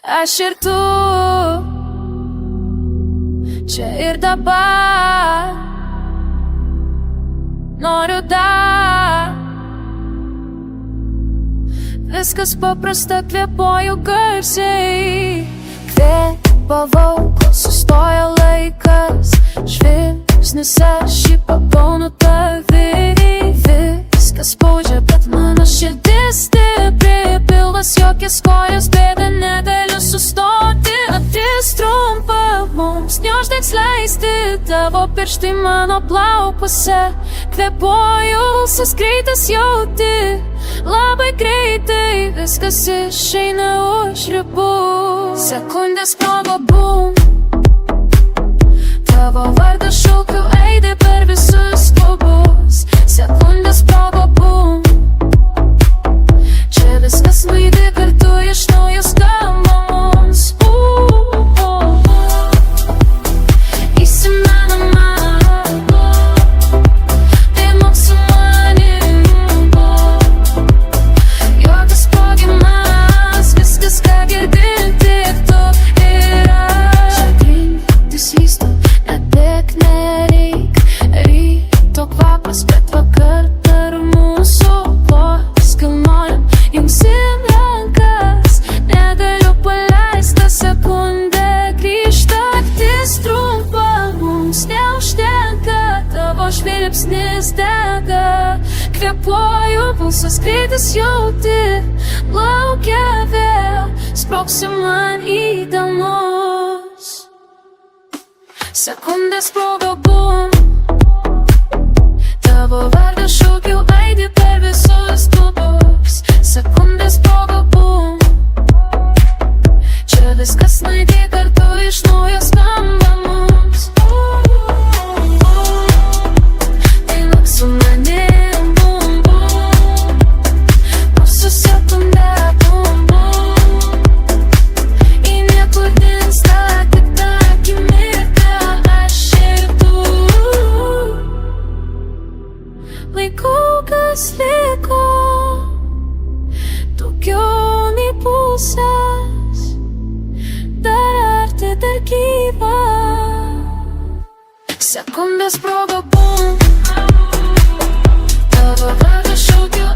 Aš ir tu, čia ir dabar, noriu dar. Viskas paprasta, kvėpuoju garsiai. Kvėpavau, kol sustojo laikas. Žvilgsnis aš jį pagaunu tavį. Viskas spaudžia, bet mano širdis stipri. Pilnas jokias kojas bėga, negaliu sustoti. Naktis trumpa, mums neužteks leisti. Tavo pirštai mano plaukuose. Kvėpuoju, suskreitas jauti. Labai greitai viskas išeina už ribų. Sekundės sprogo, bum. Tavo vardą šaukiu, eidi per visus klubus. Sekundės sprogo, bum. Čia viskas laidi kartu, iš naujo skamba mums. Įsimenama, tai mums su manim. Jokios sprogimas, viskas ką girdim, tik tu ir aš. Čia greitis vysto, nebėk nereik. Ryto kvapas, bet vakar dar mūsų vos kilnojam. Jungsim rankas, negaliu paleist, tą sekundę grįžta. Naktis trumpa, mums neužtenka, tavo žvilgsnis dega. Kvėpuoju, pulsas greitas jauti. Laukia vėl, sprogsi man į delnus. Sekundės sprogo, bum. Tavo vardą šaukiu, eidi per visus klubus. Sekundės sprogo, bum. Čia viskas laidi kartu, iš naujo skamba mums. Dainuok su manim, bum, bum. Mūsų sekundę, bum, bum. Į niekur dingsta tik ta akimirka, aš ir tu. Laikau, kas liko, daugiau nei pusės. Dar arti, dar gyva. Sekundės sprogo, bum. Tavo vardą šaukiu,